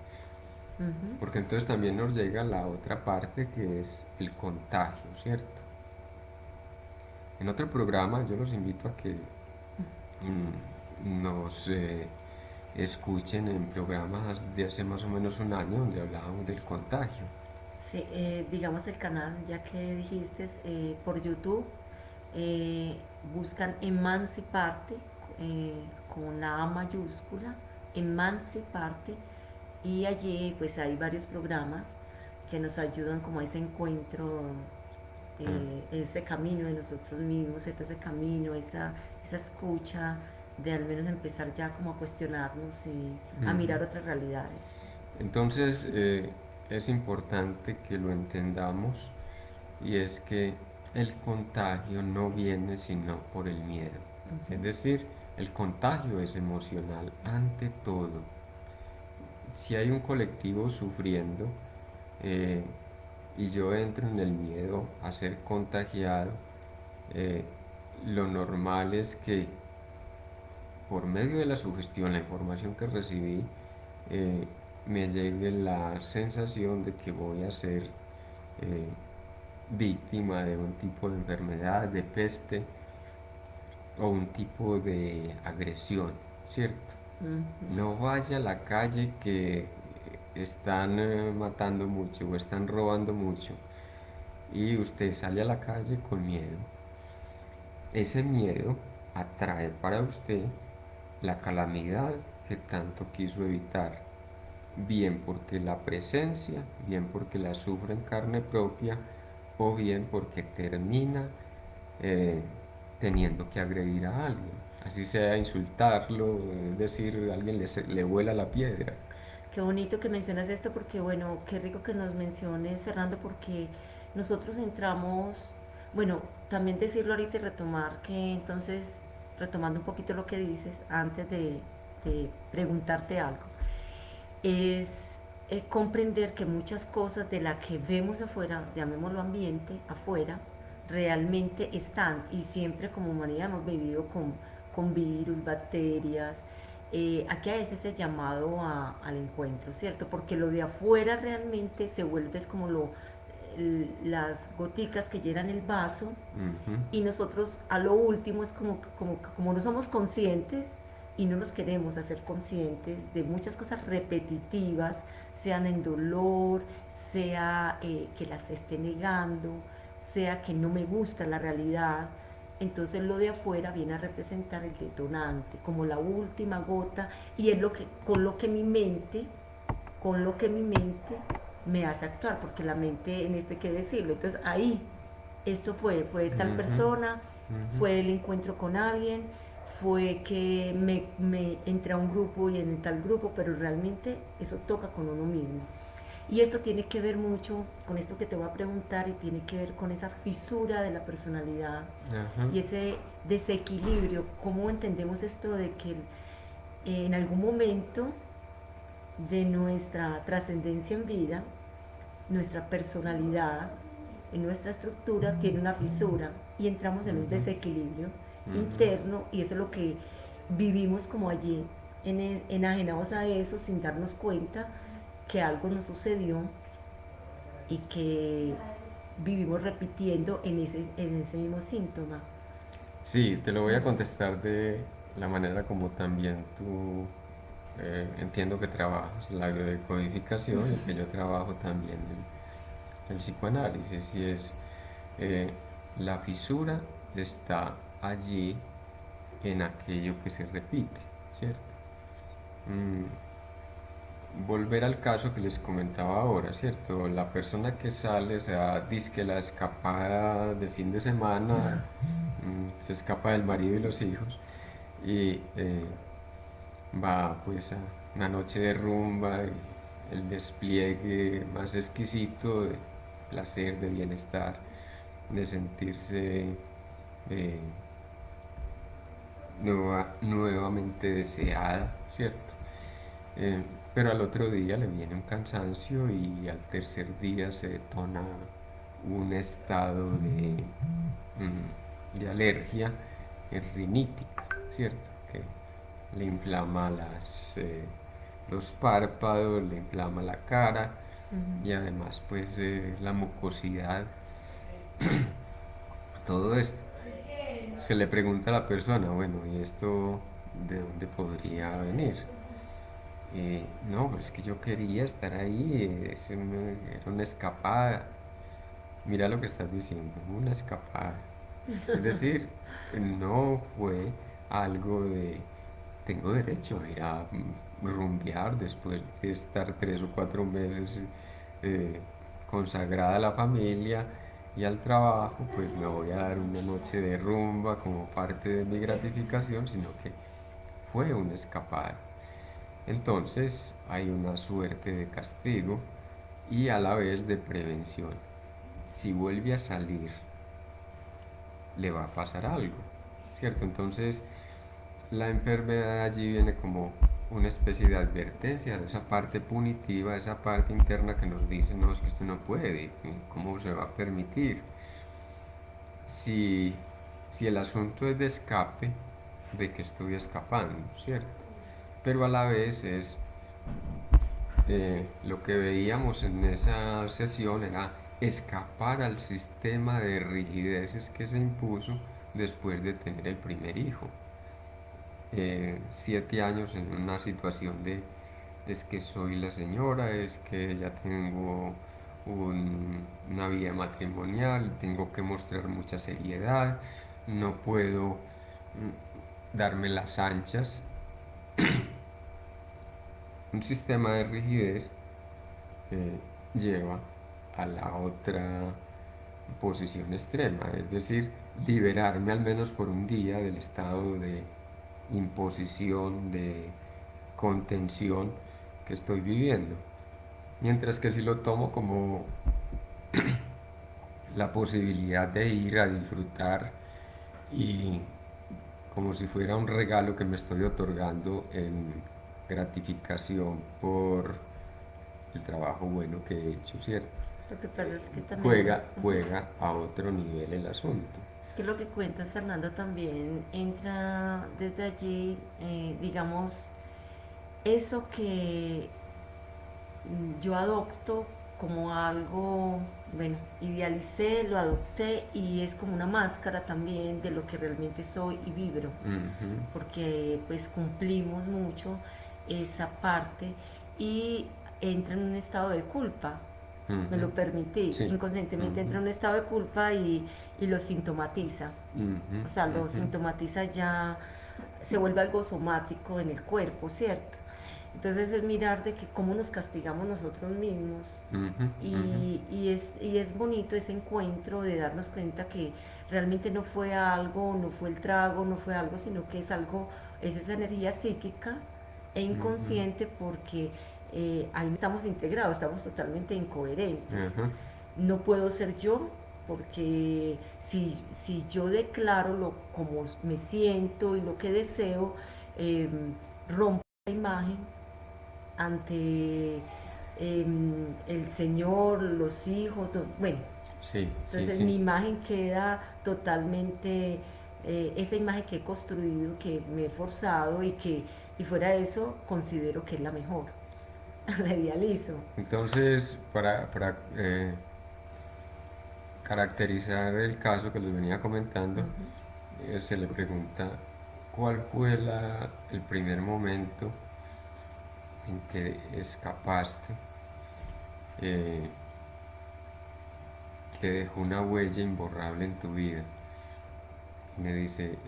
Ujú.
Porque entonces también nos llega la otra parte, que es el contagio, ¿cierto? En otro programa yo los invito a que nos escuchen en programas de hace más o menos un año donde hablábamos del contagio.
Sí, digamos el canal, ya que dijiste, por YouTube, eh, buscan Emanciparte eh, con la A mayúscula, Emanciparte, y allí pues hay varios programas que nos ayudan como a ese encuentro,
Ah,
ese camino de nosotros mismos, ¿cierto? Ese camino, esa escucha, de al menos empezar ya como a cuestionarnos y a
ujú.
mirar otras realidades.
Entonces es importante que lo entendamos, y es que el contagio no viene sino por el miedo. Es
Ujú.
decir, el contagio es emocional ante todo. Si hay un colectivo sufriendo, eh, y yo entro en el miedo a ser contagiado, eh, lo normal es que por medio de la sugestión, la información que recibí, eh, me llegue la sensación de que voy a ser eh, víctima de un tipo de enfermedad, de peste o un tipo de agresión, ¿cierto?
Ujú.
No vaya a la calle que están matando mucho o están robando mucho y usted sale a la calle con miedo. Ese miedo atrae para usted la calamidad que tanto quiso evitar, bien porque la presencia, bien porque la sufre en carne propia, o bien porque termina eh, teniendo que agredir a alguien, así sea insultarlo, es decir, alguien le vuela la piedra.
Qué bonito que mencionas esto porque, bueno, qué rico que nos menciones, Fernando, porque nosotros entramos, bueno, también decirlo ahorita y retomar que entonces, retomando un poquito lo que dices, antes de preguntarte algo, es comprender que muchas cosas de las que vemos afuera, llamémoslo ambiente, afuera, realmente están y siempre como humanidad hemos vivido con virus, bacterias. Aquí a veces es llamado al encuentro, ¿cierto? Porque lo de afuera realmente se vuelve es como las goticas que llenan el vaso
Ujú,
y nosotros a lo último es como no somos conscientes y no nos queremos hacer conscientes de muchas cosas repetitivas, sean en dolor, sea que las esté negando, sea que no me gusta la realidad. Entonces lo de afuera viene a representar el detonante, como la última gota, y es lo que, con lo que mi mente me hace actuar, porque la mente, en esto hay que decirlo, entonces ahí, esto fue tal
ujú,
persona,
ujú.
fue el encuentro con alguien, fue que me entré a un grupo y en tal grupo, pero realmente eso toca con uno mismo. Y esto tiene que ver mucho con esto que te voy a preguntar y tiene que ver con esa fisura de la personalidad
Ajá.
y ese desequilibrio. ¿Cómo entendemos esto de que en algún momento de nuestra trascendencia en vida, nuestra personalidad, en nuestra estructura tiene una fisura y entramos en un
Ujú,
desequilibrio
ujú.
interno y eso es lo que vivimos como allí, enajenados a eso sin darnos cuenta que algo nos sucedió y que vivimos repitiendo en ese mismo síntoma.
Sí, te lo voy a contestar de la manera como también tú entiendo que trabajas, la biodecodificación y que yo trabajo también el psicoanálisis. Y es eh, la fisura está allí en aquello que se repite, ¿cierto? Mm, volver al caso que les comentaba ahora, ¿cierto? La persona que sale, o sea, dizque la escapada de fin de semana, se escapa del marido y los hijos y va pues a una noche de rumba y el despliegue más exquisito de placer, de bienestar, de sentirse eh, nuevamente deseada, ¿cierto? Eh, pero al otro día le viene un cansancio y al tercer día se detona un estado de alergia rinítica, ¿cierto? Que le inflama los párpados, le inflama la cara y además pues la mucosidad, todo esto. Se le pregunta a la persona, bueno, ¿y esto de dónde podría venir? No, pero es que yo quería estar ahí, era una escapada. Mira lo que estás diciendo, una escapada. Es decir, no fue algo de, tengo derecho a ir a rumbear después de estar 3 o 4 meses eh, consagrada a la familia y al trabajo, pues me voy a dar una noche de rumba como parte de mi gratificación, sino que fue una escapada. Entonces hay una suerte de castigo y a la vez de prevención. Si vuelve a salir, le va a pasar algo, ¿cierto? Entonces la enfermedad allí viene como una especie de advertencia de esa parte punitiva, esa parte interna que nos dice, no, es que usted no puede, ¿cómo se va a permitir? Si, si el asunto es de escape, de que estoy escapando, ¿cierto? Pero a la vez es lo que veíamos en esa sesión era escapar al sistema de rigideces que se impuso después de tener el primer hijo. 7 años en una situación de es que soy la señora, es que ya tengo una vida matrimonial, tengo que mostrar mucha seriedad, no puedo darme las anchas. Un sistema de rigidez eh, lleva a la otra posición extrema, es decir, liberarme al menos por un día del estado de imposición, de contención que estoy viviendo. Mientras que si lo tomo como la posibilidad de ir a disfrutar y como si fuera un regalo que me estoy otorgando en gratificación por el trabajo bueno que he hecho, ¿cierto?
Lo que pasa es que también,
Juega a otro nivel el asunto.
es que lo que cuentas, Fernando, también entra desde allí, digamos, eso que yo adopto como algo, bueno, idealicé, lo adopté y es como una máscara también de lo que realmente soy y vibro,
Ujú,
porque pues cumplimos mucho esa parte y entra en un estado de culpa, me
ujú.
lo permití,
Sí.
inconscientemente
Ujú,
entra en un estado de culpa y lo sintomatiza,
ujú,
o sea, lo
ujú.
sintomatiza ya, se vuelve algo somático en el cuerpo, ¿cierto? Entonces es mirar de que cómo nos castigamos nosotros mismos.
Ujú, ujú,
Y es bonito ese encuentro de darnos cuenta que realmente no fue algo, no fue el trago, no fue algo, sino que es algo, es esa energía psíquica e
ujú,
inconsciente porque ahí no estamos integrados, estamos totalmente incoherentes.
ajá,
No puedo ser yo porque si yo declaro como me siento y lo que deseo, eh, rompo la imagen ante el Señor, los hijos, bueno,
sí, sí,
entonces mi
sí.
imagen queda totalmente, esa imagen que he construido, que me he forzado y fuera de eso considero que es la mejor, la idealizo.
Entonces, para caracterizar el caso que les venía comentando,
Ujú.
se le pregunta cuál fue el primer momento en que escapaste, eh, que dejó una huella imborrable en tu vida. Y me dice,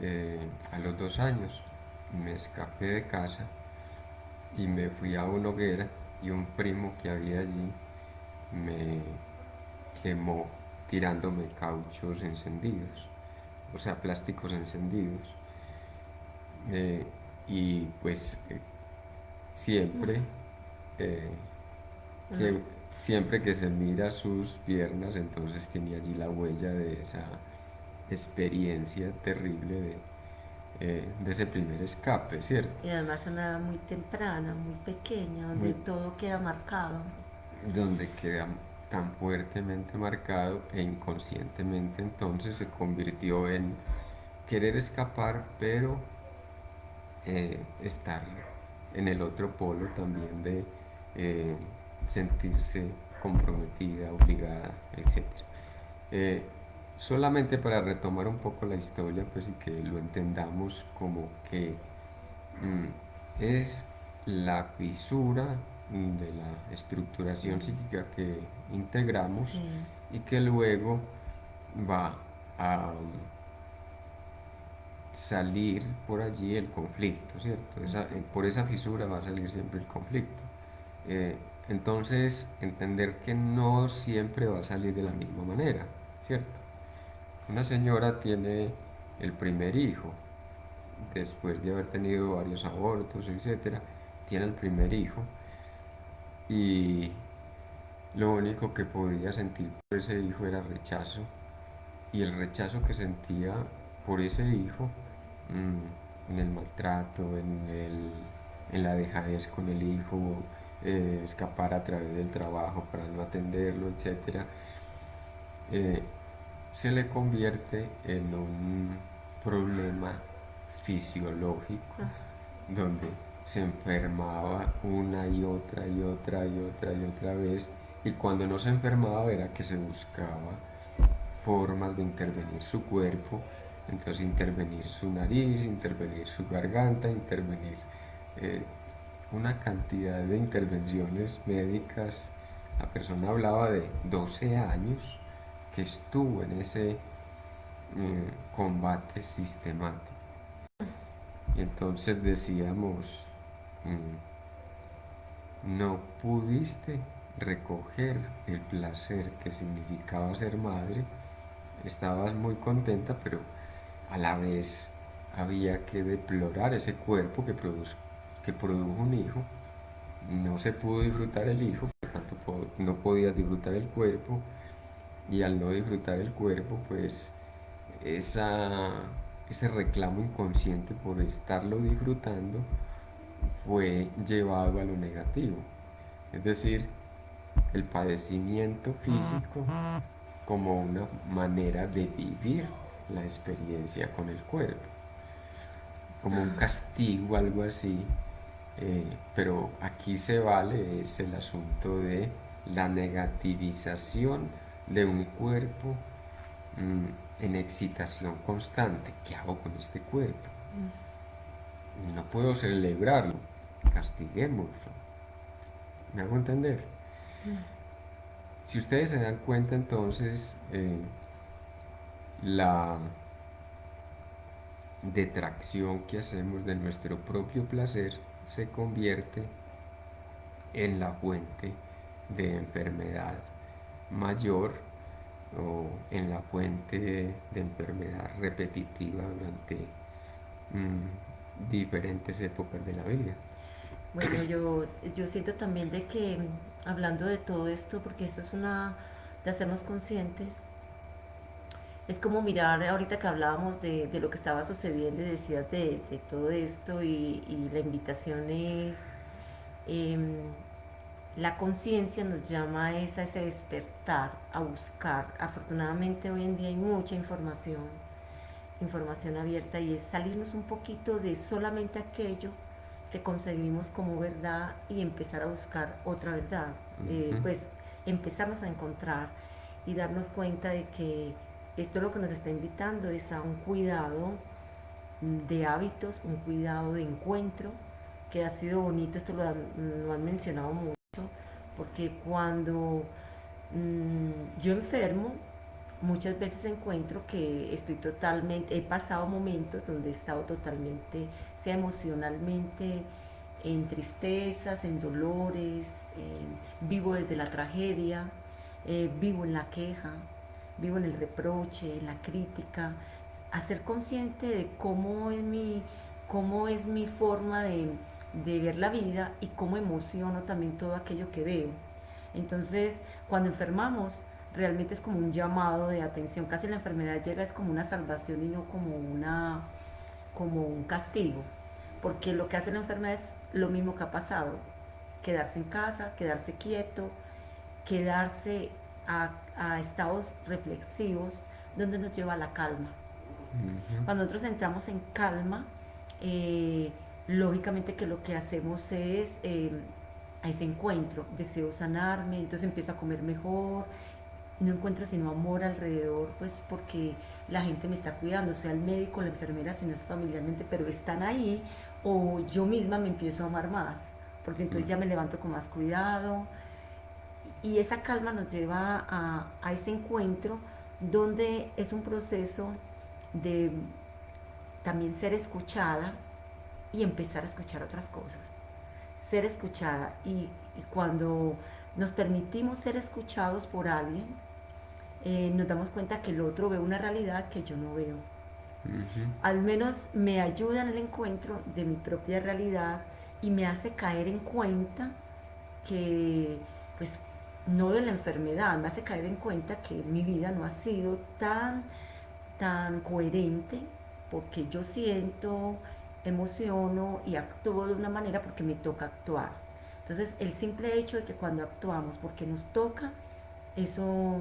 a los 2 años me escapé de casa y me fui a una hoguera y un primo que había allí me quemó tirándome cauchos encendidos, o sea, plásticos encendidos. Eh, y pues siempre eh,
Unos-
que siempre que se mira sus piernas, entonces tiene allí la huella de esa experiencia terrible de ese primer escape, ¿cierto?
y además una edad muy temprana, muy pequeña, donde
Muy,
todo queda marcado.
donde queda tan fuertemente marcado e inconscientemente entonces se convirtió en querer escapar, pero estar en el otro polo también de eh, sentirse comprometida, obligada, etcétera. Eh, Solamente para retomar un poco la historia, pues y que lo entendamos como que mm, es la fisura de la estructuración
Mm,
psíquica que integramos
sí.
y que luego va a salir por allí el conflicto, ¿cierto? Por esa fisura va a salir siempre el conflicto. Entonces, entender que no siempre va a salir de la misma manera, ¿cierto? Una señora tiene el primer hijo, después de haber tenido varios abortos, etcétera, tiene el primer hijo y lo único que podía sentir por ese hijo era rechazo y el rechazo que sentía por ese hijo, en el maltrato, en la dejadez con el hijo, escapar a través del trabajo para no atenderlo, etcétera, eh, se le convierte en un problema fisiológico donde se enfermaba una y otra y otra y otra y otra vez y cuando no se enfermaba era que se buscaba formas de intervenir su cuerpo, entonces intervenir su nariz, intervenir su garganta, intervenir eh, una cantidad de intervenciones médicas. La persona hablaba de 12 años que estuvo en ese combate sistemático. Y entonces decíamos, no pudiste recoger el placer que significaba ser madre, estabas muy contenta, pero a la vez había que deplorar ese cuerpo que produjo un hijo. No se pudo disfrutar el hijo, por lo tanto no podías disfrutar el cuerpo y al no disfrutar el cuerpo, pues esa, ese reclamo inconsciente por estarlo disfrutando fue llevado a lo negativo. Es decir, el padecimiento físico como una manera de vivir la experiencia con el cuerpo, como un castigo, algo así. Pero aquí se vale es el asunto de la negativización de un cuerpo en excitación constante. ¿Qué hago con este cuerpo? No puedo celebrarlo, castiguémoslo. ¿Me hago entender? Si ustedes se dan cuenta entonces, la detracción que hacemos de nuestro propio placer se convierte en la fuente de enfermedad mayor o en la fuente de enfermedad repetitiva durante diferentes épocas de la vida.
Bueno, yo siento también de que hablando de todo esto, porque esto es una de hacernos conscientes, es como mirar ahorita que hablábamos de lo que estaba sucediendo y decías de todo esto y la invitación es, em, la conciencia nos llama a ese despertar, a buscar. Afortunadamente hoy en día hay mucha información, información abierta y es salirnos un poquito de solamente aquello que concebimos como verdad y empezar a buscar otra verdad.
Ujú.
Pues empezarnos a encontrar y darnos cuenta de que esto lo que nos está invitando es a un cuidado de hábitos, un cuidado de encuentro, que ha sido bonito, esto lo han mencionado mucho, porque cuando yo enfermo, muchas veces encuentro que estoy totalmente, he pasado momentos donde he estado totalmente, sea emocionalmente, en tristezas, en dolores, vivo desde la tragedia, vivo en la queja, vivo en el reproche, en la crítica, a ser consciente de cómo es mi forma de ver la vida y cómo emociono también todo aquello que veo. Entonces, cuando enfermamos, realmente es como un llamado de atención. Casi la enfermedad llega es como una salvación y no como un castigo. Porque lo que hace la enfermedad es lo mismo que ha pasado. Quedarse en casa, quedarse quieto, quedarse a estados reflexivos donde nos lleva a la calma.
Ujú.
Cuando nosotros entramos en calma, eh, lógicamente que lo que hacemos es a ese encuentro, deseo sanarme, entonces empiezo a comer mejor, no encuentro sino amor alrededor, pues porque la gente me está cuidando, sea el médico, la enfermera, si no es familiarmente, pero están ahí, o yo misma me empiezo a amar más, porque entonces ya me levanto con más cuidado, y esa calma nos lleva a ese encuentro donde es un proceso de también ser escuchada y empezar a escuchar otras cosas. Ser escuchada y cuando nos permitimos ser escuchados por alguien, nos damos cuenta que el otro ve una realidad que yo no veo.
Ujú.
Al menos me ayuda en el encuentro de mi propia realidad y me hace caer en cuenta que, pues, no de la enfermedad, me hace caer en cuenta que mi vida no ha sido tan coherente porque yo siento, emociono y actúo de una manera porque me toca actuar. Entonces, el simple hecho de que cuando actuamos porque nos toca, eso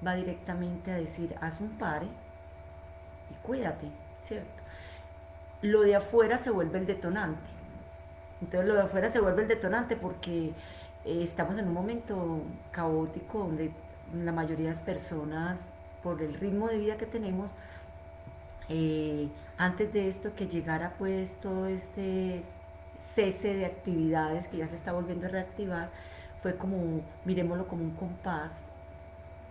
va directamente a decir, haz un pare y cuídate, ¿cierto? Lo de afuera se vuelve el detonante. Entonces lo de afuera se vuelve el detonante porque estamos en un momento caótico donde la mayoría de las personas, por el ritmo de vida que tenemos, antes de esto que llegara pues todo este cese de actividades que ya se está volviendo a reactivar, fue como, miremoslo como un compás,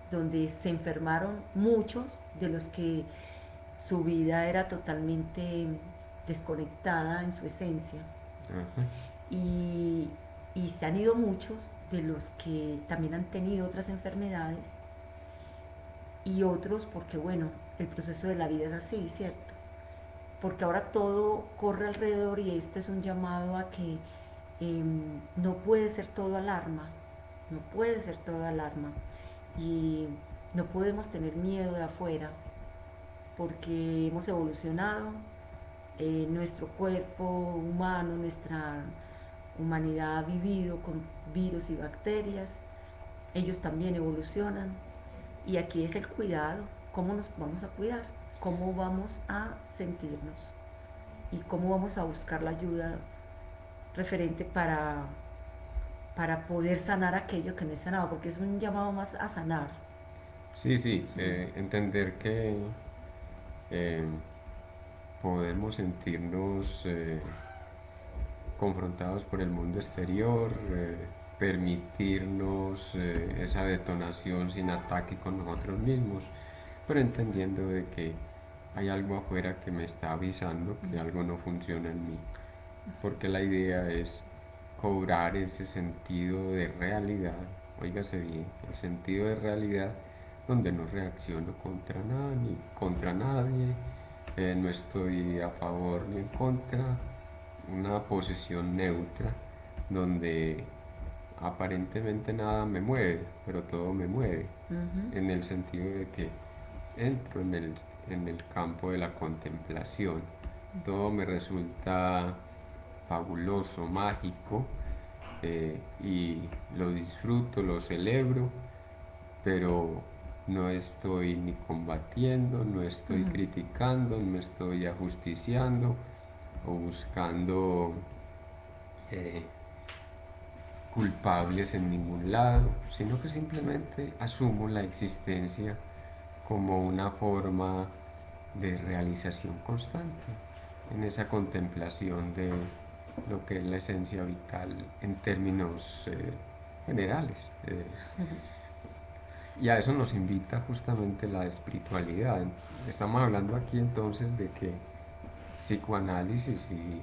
donde se enfermaron muchos de los que su vida era totalmente desconectada en su esencia.
Ajá.
Y, y se han ido muchos de los que también han tenido otras enfermedades y otros porque, bueno, el proceso de la vida es así, ¿cierto? Porque ahora todo corre alrededor y este es un llamado a que no puede ser todo alarma, no puede ser todo alarma y no podemos tener miedo de afuera porque hemos evolucionado, nuestro cuerpo humano, nuestra humanidad ha vivido con virus y bacterias, ellos también evolucionan y aquí es el cuidado, cómo nos vamos a cuidar, cómo vamos a sentirnos y cómo vamos a buscar la ayuda referente para poder sanar aquello que no es sanado, porque es un llamado más a sanar.
Sí, sí, entender que eh, podemos sentirnos confrontados por el mundo exterior, permitirnos esa detonación sin ataque con nosotros mismos, pero entendiendo de que hay algo afuera que me está avisando que algo no funciona en mí, porque la idea es cobrar ese sentido de realidad, óigase bien, el sentido de realidad donde no reacciono contra nada ni contra nadie, no estoy a favor ni en contra, una posición neutra donde aparentemente nada me mueve, pero todo me mueve,
Ujú,
en el sentido de que entro en el campo de la contemplación. Todo me resulta fabuloso, mágico, y lo disfruto, lo celebro, pero no estoy ni combatiendo, no estoy
ujú.
criticando, no estoy ajusticiando o buscando eh, culpables en ningún lado, sino que simplemente asumo la existencia como una forma de realización constante en esa contemplación de lo que es la esencia vital en términos generales. Y a eso nos invita justamente la espiritualidad. Estamos hablando aquí entonces de que psicoanálisis y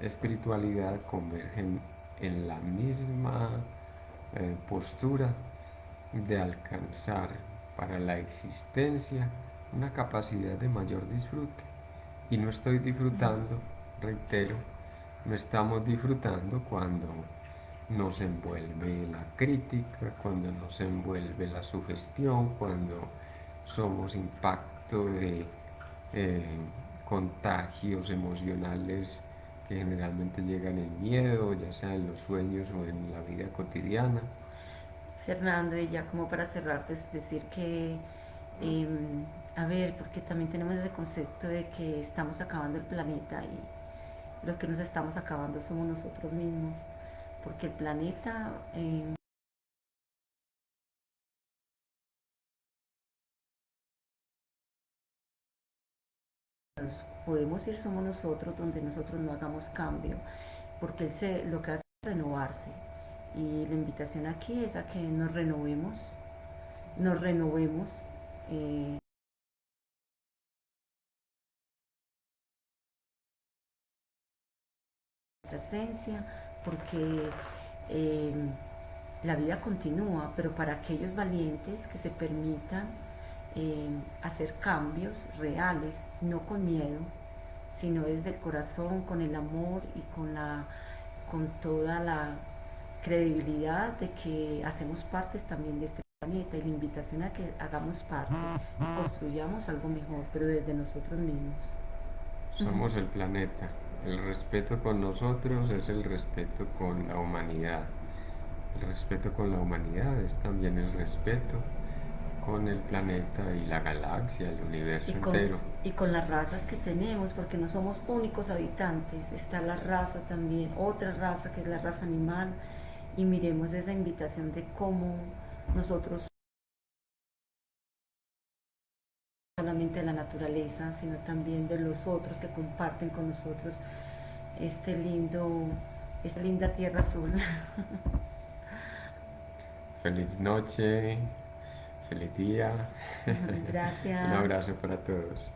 espiritualidad convergen en la misma postura de alcanzar para la existencia una capacidad de mayor disfrute. Y no estoy disfrutando, reitero, no estamos disfrutando cuando nos envuelve la crítica, cuando nos envuelve la sugestión, cuando somos impacto de eh, contagios emocionales que generalmente llegan en miedo, ya sea en los sueños o en la vida cotidiana.
Fernando, y ya como para cerrar, pues decir que, a ver, porque también tenemos ese concepto de que estamos acabando el planeta y los que nos estamos acabando somos nosotros mismos, porque el planeta, podemos ir somos nosotros donde nosotros no hagamos cambio, porque lo que hace es renovarse. Y la invitación aquí es a que nos renovemos, eh, nuestra esencia, porque eh, la vida continúa, pero para aquellos valientes que se permitan hacer cambios reales, no con miedo, sino desde el corazón, con el amor y con toda la credibilidad de que hacemos parte también de este planeta y la invitación a que hagamos parte y construyamos algo mejor, pero desde nosotros mismos.
Somos el planeta. El respeto con nosotros es el respeto con la humanidad. El respeto con la humanidad es también el respeto con el planeta y la galaxia, el
y
universo
con,
entero.
y con las razas que tenemos, porque no somos únicos habitantes, está la raza también, otra raza que es la raza animal, y miremos esa invitación de cómo nosotros no solamente de la naturaleza, sino también de los otros que comparten con nosotros este lindo, esta linda tierra azul.
Feliz noche, feliz día. Un
Gracias.
abrazo para todos.